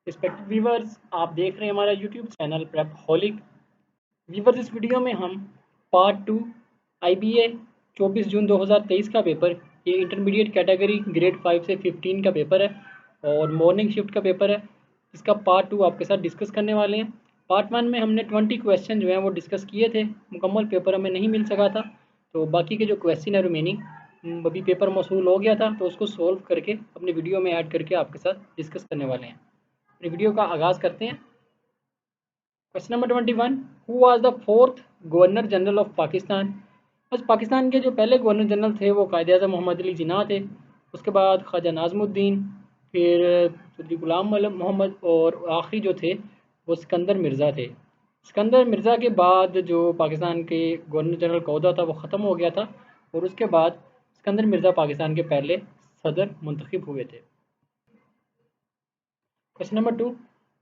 Respected viewers, आप देख रहे हैं हमारा YouTube channel prep holic. Viewers, इस वीडियो में हम पार्ट 2 आईबीए 24 जून 2023 का पेपर, ये इंटरमीडिएट कैटेगरी ग्रेड 5 से 15 का पेपर है और मॉर्निंग शिफ्ट का पेपर है। इसका पार्ट 2 आपके साथ डिस्कस करने वाले हैं। पार्ट 1 में हमने 20 क्वेश्चन जो हैं वो डिस्कस किए थे, मुकम्मल पेपर हमें नहीं मिल सका था, तो बाकी के जो क्वेश्चन है रिमेनिंग अभी पेपर मौसूल हो गया था, तो उसको सोल्व करके अपने वीडियो में ऐड करके आपके साथ डिस्कस करने वाले हैं। वीडियो का आगाज़ करते हैं। Question number 21, who was the fourth governor general of Pakistan. बस पाकिस्तान के जो पहले गवर्नर जनरल थे वो कायद-ए-आज़म मोहम्मद अली जिन्ना थे। उसके बाद ख्वाजा नाज़मुद्दीन, फिर चौधरी गुलाम मोहम्मद और आखिरी जो थे वो सिकंदर मिर्ज़ा थे। सिकंदर मिर्ज़ा के बाद जो पाकिस्तान के गवर्नर जनरल का ओहदा था वो ख़त्म हो गया था और उसके बाद सिकंदर मिर्ज़ा पाकिस्तान के पहले सदर मुंतखब हुए थे। Question number 2,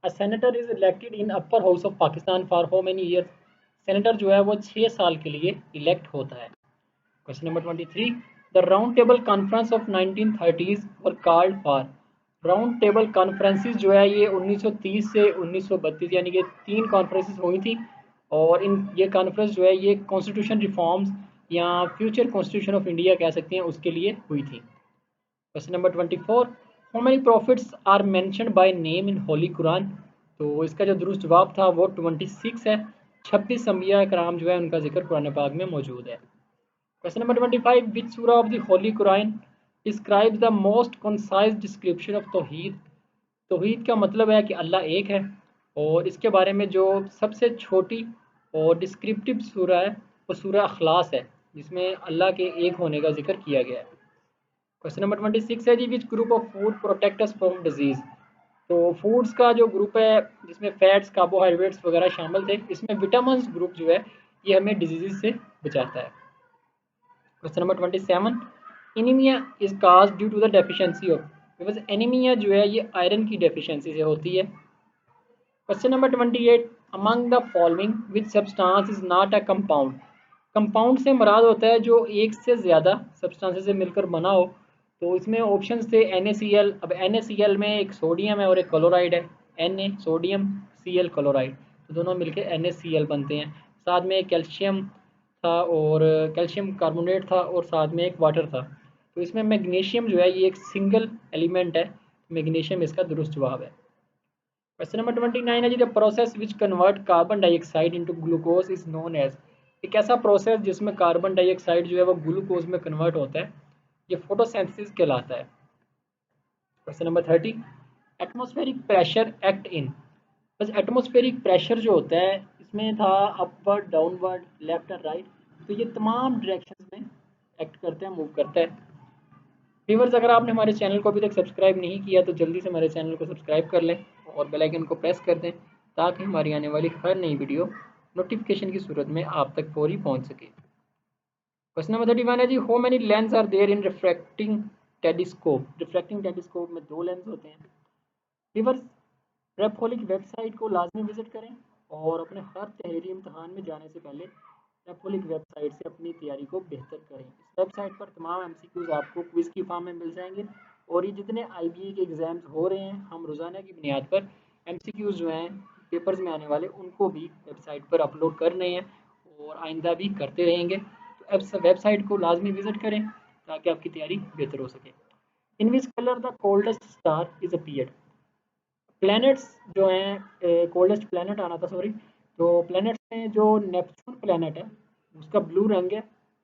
a senator is elected in upper house of Pakistan for how many years. Senator जो है वो 6 साल के लिए इलेक्ट होता है। Question number 23, the round table conference of 1930s were called for. Round table conferences जो है ये 1930 से 1932 यानी कि 3 कॉन्फ्रेंसेस हुई थी और इन ये कॉन्फ्रेंस जो है ये कॉन्स्टिट्यूशन रिफॉर्म्स या फ्यूचर कॉन्स्टिट्यूशन ऑफ इंडिया कह सकते हैं उसके लिए हुई थी। Question number 24, how many prophets are mentioned by name in holy Quran. तो इसका जो दुरुस्त जवाब था वो 26 है। 26 अंबिया कराम जो है उनका जिक्र कुरान पाक में मौजूद है। Question number 25, which surah of the holy Quran describes the most concise description of tawheed. तौहीद का मतलब है कि अल्लाह एक है और इसके बारे में जो सबसे छोटी और डिस्क्रिप्टिव सूरा है वो सूरा अखलास है, जिसमें अल्लाह के एक होने का जिक्र किया गया है। क्वेश्चन नंबर 26 है जी, which group of food protect us from disease. तो फूड्स का जो ग्रुप है जिसमें फैट्स कार्बोहाइड्रेट्स वगैरह शामिल थे, इसमें विटामिन ग्रुप जो है ये हमें डिजीज से बचाता है। Question number 27, anaemia is cause due to the deficiency of. Because anaemia जो है ये आयरन की डेफिशिएंसी से होती है। Question number 28, among the following which substance is not a compound. Compound से मुराद होता है जो एक से ज़्यादा सब्सटेंसेस से मिलकर बना हो। तो इसमें ऑप्शंस थे NaCl। अब NaCl में एक सोडियम है और एक क्लोराइड है। Na सोडियम, Cl क्लोराइड, तो दोनों मिलकर NaCl बनते हैं। साथ में कैल्शियम था और कैल्शियम कार्बोनेट था और साथ में एक वाटर था। तो इसमें मैग्नीशियम जो है ये एक सिंगल एलिमेंट है, मैग्नीशियम इसका दुरुस्त जवाब है। क्वेश्चन नंबर 29 है जी, the process which convert carbon dioxide into glucose is known as. एक ऐसा प्रोसेस जिसमें कार्बन डाइऑक्साइड जो है वो ग्लूकोज में कन्वर्ट होता है, ये फोटोसिंथेसिस कहलाता है। Question number 30, atmospheric pressure act in. बस एटमॉस्फेरिक प्रेशर जो होता है इसमें था अपवर्ड, डाउनवर्ड, लेफ्ट और राइट, तो ये तमाम डायरेक्शंस में एक्ट करता है, मूव करता है। व्यूअर्स, अगर आपने हमारे चैनल को अभी तक सब्सक्राइब नहीं किया तो जल्दी से हमारे चैनल को सब्सक्राइब कर लें और बेल आइकन को प्रेस कर दें ताकि हमारी आने वाली हर नई वीडियो नोटिफिकेशन की सूरत में आप तक फौरी पहुंच सके। क्वेश्चन नंबर 31 है जी, how many lens are there in refracting telescope. Refracting telescope में 2 लेंस होते हैं। व्यूअर्स, प्रेपहोलिक वेबसाइट को लाजमी विजिट करें और अपने हर तहरीरी इम्तहान में जाने से पहले प्रेपहोलिक वेबसाइट से अपनी तैयारी को बेहतर करें। इस वेबसाइट पर तमाम MCQs आपको क्विज़ की फॉर्म में मिल जाएंगे और ये जितने IBA के एग्ज़ाम्स हो रहे हैं हम रोज़ाना की बुनियाद पर MCQs जो हैं पेपर्स में आने वाले उनको भी वेबसाइट पर अपलोड कर रहे हैं और आइंदा भी करते रहेंगे। तो वेबसाइट को लाजमी विजिट करें ताकि आपकी तैयारी बेहतर हो सके। In which colour the coldest star is appeared. Planets जो हैं, कोल्डेस्ट प्लैनेट आना था, सॉरी। तो प्लैनेट्स में जो नेपच्यून प्लैनेट है उसका ब्लू रंग है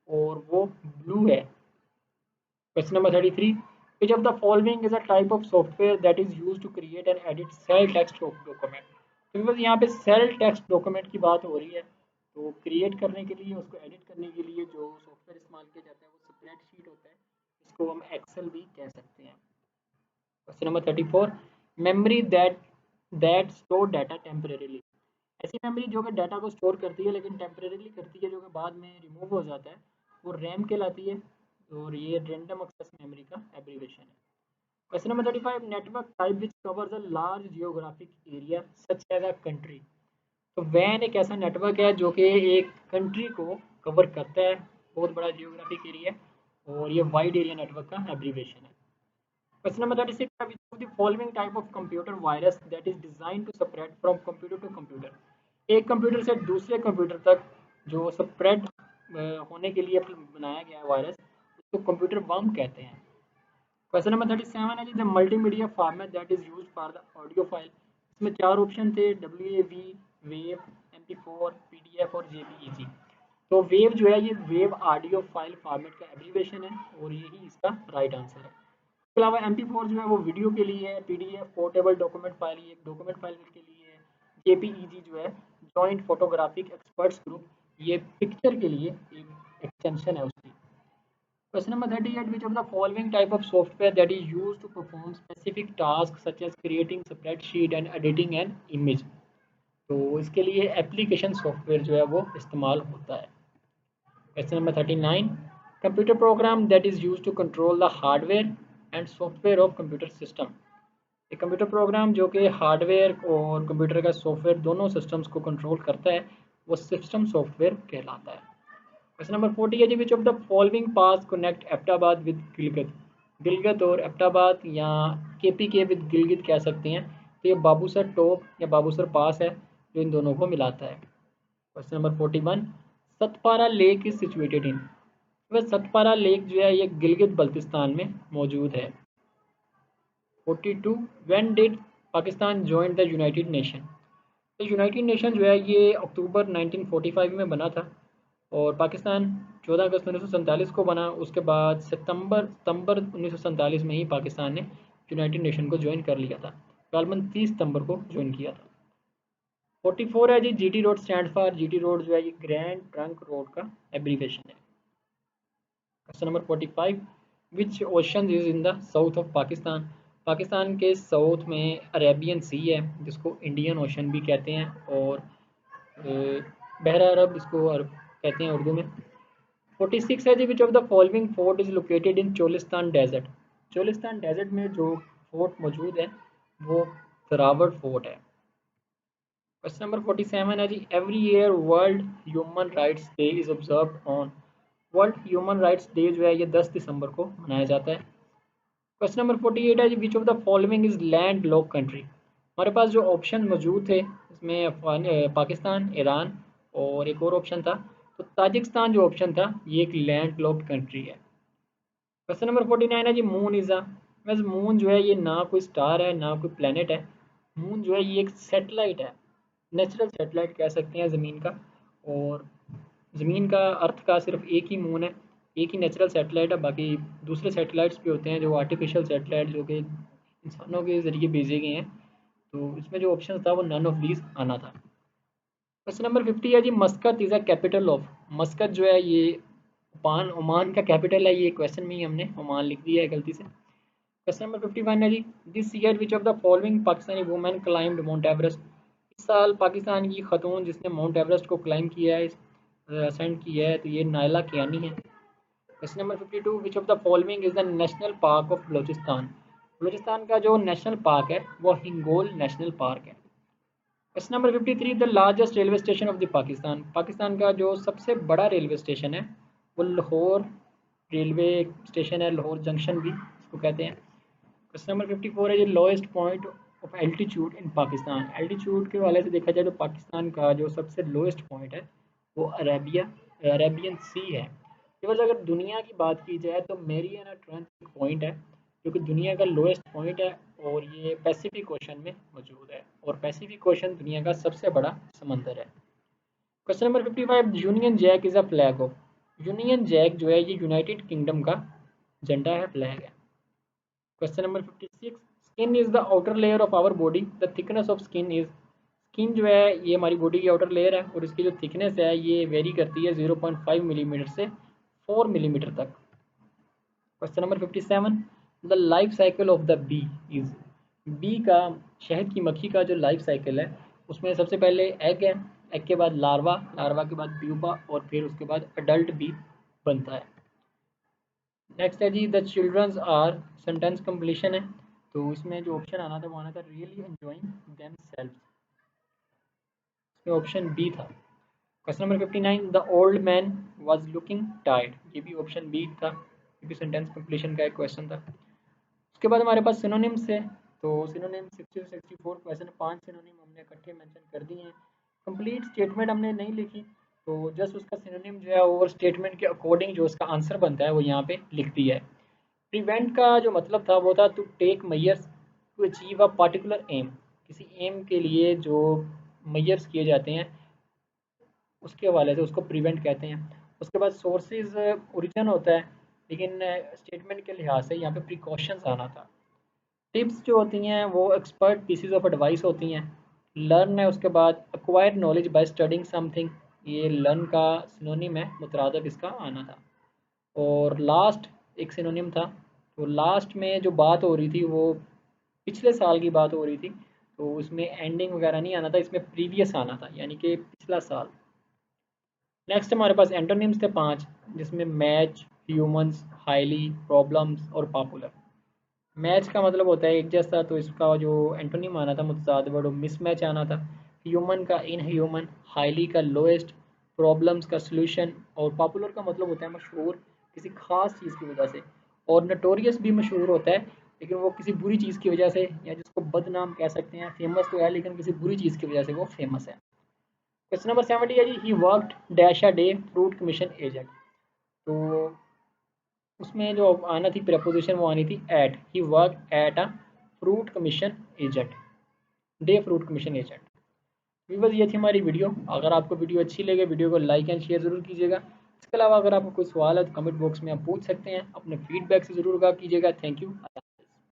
और वो ब्लू है। Question number 33, which of the following is a type of software that is used to create and edit cell text document. तो बस यहाँ पे सेल टेक्स्ट डॉक्यूमेंट की बात हो रही है, तो क्रिएट करने के लिए, उसको एडिट करने के लिए जो सॉफ्टवेयर इस्तेमाल किया जाता है वो स्प्रेडशीट होता है, इसको हम एक्सेल भी कह सकते हैं। Question number 34, memory that store data temporarily. ऐसी मेमोरी जो कि डाटा को स्टोर करती है लेकिन टेम्परेरीली करती है, जो कि बाद में रिमूव हो जाता है, वो रैम कहलाती है और ये रैंडम एक्सेस मेमोरी का एब्रीविएशन है। Question number 35, network type which covers a large geographic area such as a country. तो वैन एक ऐसा नेटवर्क है जो कि एक कंट्री को कवर करता है, बहुत बड़ा जियोग्राफिक एरिया, और ये वाइड एरिया नेटवर्क का एब्रीविएशन है। Question number 36, the following type of computer virus that is design to spread from computer to computer. एक कंप्यूटर से दूसरे कंप्यूटर तक जो स्प्रेड होने के लिए बनाया गया है वायरस, उसको कंप्यूटर वर्म कहते हैं। क्वेश्चन नंबर 37 है जी, the multimedia format that is used for the audio file. इसमें चार ऑप्शन थे, WAV, वेव, MP4, PDF और JPEG। तो वेव जो है ये वेव ऑडियो फाइल फॉर्मेट का एब्रीविएशन है और यही इसका राइट आंसर है। इसके अलावा MP4 जो है वो वीडियो के लिए है, PDF पोर्टेबल डॉक्यूमेंट फाइल ये एक डॉक्यूमेंट फाइल के लिए है, JPEG जो है जॉइंट फोटोग्राफिक एक्सपर्ट्स ग्रुप ये पिक्चर के लिए एक एक्सटेंशन है उसकी। Question number 38, which of the following type of software that is used to perform specific tasks such as creating spreadsheet and editing an image? तो इसके लिए एप्लीकेशन सॉफ्टवेयर जो है वो इस्तेमाल होता है। Question number 39, computer program that is used to control the hardware and software of computer system. एक कंप्यूटर प्रोग्राम जो कि हार्डवेयर और कंप्यूटर का सॉफ्टवेयर दोनों सिस्टम्स को कंट्रोल करता है वो सिस्टम सॉफ्टवेयर कहलाता है। क्वेश्चन नंबर 40 है जी, which of the following pass connect Abbottabad with Gilgit. Gilgit और एबटाबाद या KPK विद गिलगित कह सकते हैं। तो ये बाबूसर टॉप या बाबूसर पास है जो इन दोनों को मिलाता है। Question number 41, Satpara lake is situated in. वह सतपारा लेक जो है ये गिलगित बल्तिस्तान में मौजूद है। 42, when did Pakistan join the United nation. तो यूनाइटेड नेशन जो है ये अक्टूबर 1945 में बना था और पाकिस्तान 14 अगस्त 1947 को बना। उसके बाद सितंबर 1947 में ही पाकिस्तान ने यूनाइटेड नेशन को ज्वाइन कर लिया था। गालबन 30 सितंबर को ज्वाइन किया था। 44 है जी, GT road stand for. GT road जो है ये ग्रैंड ट्रंक रोड का एब्रीविएशन है। Question number 45, which ocean is in the south of Pakistan. Pakistan के साउथ में अरेबियन सी है जिसको इंडियन ओशन भी कहते हैं और बहरा अरब इसको कहते हैं उर्दू में। 46 है जी, which of the following fort is located in Cholistan desert. Cholistan desert में जो फोर्ट मौजूद है वो सरावर फोर्ट है। क्वेश्चन नंबर 47 है जी, every year world human rights day is observed on. World human rights day जो है ये 10 दिसंबर को मनाया जाता है। क्वेश्चन नंबर 48 है जी, which of the following is land lock country. हमारे पास जो ऑप्शन मौजूद थे इसमें पाकिस्तान, ईरान और एक और ऑप्शन था, तो ताजिकिस्तान जो ऑप्शन था ये एक लैंड लॉक्ड कंट्री है। क्वेश्चन नंबर 49 है जी, मून इज वैसे मून जो है ये ना कोई स्टार है ना कोई प्लेनेट है। मून जो है ये एक सैटेलाइट है, नेचुरल सैटेलाइट कह सकते हैं ज़मीन का। और ज़मीन का अर्थ का सिर्फ एक ही मून है, एक ही नेचुरल सैटेलाइट है। बाकी दूसरे सैटेलाइट्स भी होते हैं जो आर्टिफिशियल सैटेलाइट जो कि इंसानों के ज़रिए भेजे गए हैं। तो इसमें जो ऑप्शन था वो नन ऑफ दीज आना था। क्वेश्चन नंबर 50 है जी, Muscat is a capital of. Muscat जो है ये ओमान का कैपिटल है। ये क्वेश्चन में ही हमने ओमान लिख दिया है गलती से। क्वेश्चन नंबर 51 है जी, this year which of the following Pakistani women climbed Mount Everest. इस साल पाकिस्तान की खतून जिसने माउंट एवरेस्ट को क्लाइम किया है, असेंड किया है, तो ये नायला कियानी है। Question number 52, which of the following is the national park of Balochistan. Balochistan का जो नेशनल पार्क है वो हिंगोल नेशनल पार्क है। Question number 53, the largest railway station of the Pakistan. Pakistan का जो सबसे बड़ा रेलवे स्टेशन है वो लाहौर रेलवे स्टेशन है, लाहौर जंक्शन भी इसको कहते हैं। क्वेश्चन नंबर 54 है ये lowest point of altitude in Pakistan. Altitude के वाले से देखा जाए तो पाकिस्तान का जो सबसे लोएस्ट पॉइंट है वो अरेबियन सी है। केवल अगर दुनिया की बात की जाए तो मेरियाना ट्रेंच एक पॉइंट है जो कि दुनिया का लोएस्ट पॉइंट है और ये पैसिफिक ओशन में मौजूद है और पैसिफिक ओशन दुनिया का सबसे बड़ा समंदर है। Question number 55, Union Jack is a flag of. Union Jack जो है ये यूनाइटेड किंगडम का झंडा है, फ्लैग है। Question number 56, skin is the outer layer of our body, the thickness of skin is. Skin जो है ये हमारी बॉडी की आउटर लेयर है और इसकी जो थिकनेस है ये वेरी करती है 0.5 मिलीमीटर से 4 मिलीमीटर तक। Question number 57, the life cycle of the bee is. Bee का, शहद की मक्खी का जो लाइफ साइकिल है उसमें सबसे पहले एग है, एग के बाद लार्वा, लार्वा के बाद प्यूपा और फिर उसके बाद अडल्ट बी बनता है। नेक्स्ट है जी, the children's are sentence completion है। तो इसमें जो ऑप्शन आना था वो आना था रियली एंजॉइंग देम सेल्फ। इसमें ऑप्शन बी था। Question number 59, the old man was looking tired. ये भी ऑप्शन बी था क्योंकि सेंटेंस कंप्लीशन का एक क्वेश्चन था। उसके बाद हमारे पास सिनोनिम्स है। तो सिनोनिम 60 से 64 क्वेश्चन 5 सिनोनिम हमने इकट्ठे मेंशन कर दिए हैं। कंप्लीट स्टेटमेंट हमने नहीं लिखी, तो जस्ट उसका सिनोनिम जो है और स्टेटमेंट के अकॉर्डिंग जो उसका आंसर बनता है वो यहाँ पे लिख दिया है। प्रिवेंट का जो मतलब था वो था to take measures to achieve a particular aim, किसी एम के लिए जो मेजर्स किए जाते हैं उसके हवाले से उसको प्रिवेंट कहते हैं। उसके बाद सोर्सेज ओरिजिन होता है, लेकिन स्टेटमेंट के लिहाज से यहाँ पे प्रिकॉशंस आना था। टिप्स जो होती हैं वो एक्सपर्ट पीसीज ऑफ एडवाइस होती हैं। लर्न है उसके बाद acquired knowledge by studying something, ये लर्न का सिनोनिम है, मुतरादफ इसका आना था। और लास्ट एक सिनोनिम था, तो लास्ट में जो बात हो रही थी वो पिछले साल की बात हो रही थी, तो उसमें एंडिंग वगैरह नहीं आना था, इसमें प्रीवियस आना था यानी कि पिछला साल। नेक्स्ट हमारे पास एंटोनिम्स थे 5, जिसमें मैच, ह्यूमंस, हाईली, प्रॉब्लम्स और पॉपुलर। मैच का मतलब होता है एक जैसा, तो इसका जो एंटोनिम आना था मुतज़ाद वर्ड मिसमैच आना था। ह्यूमन का इनह्यूमन, हाईली का लोएस्ट, प्रॉब्लम्स का सॉल्यूशन, और पॉपुलर का मतलब होता है मशहूर किसी खास चीज़ की वजह से। और नटोरियस भी मशहूर होता है, लेकिन वो किसी बुरी चीज़ की वजह से, या जिसको बदनाम कह सकते हैं। फेमस तो है लेकिन किसी बुरी चीज़ की वजह से वो फेमस है। क्वेश्चन नंबर 70 है जी, he worked dash a day fruit commission agent. तो उसमें जो आना थी प्रेपोजिशन वो आनी थी at, he work at a fruit commission agent, day fruit commission agent. बस ये थी हमारी वीडियो। अगर आपको वीडियो अच्छी लगे वीडियो को लाइक एंड शेयर ज़रूर कीजिएगा। इसके अलावा अगर आपको कोई सवाल है तो कमेंट बॉक्स में आप पूछ सकते हैं, अपने फीडबैक से ज़रूर आगाह कीजिएगा। Thank you.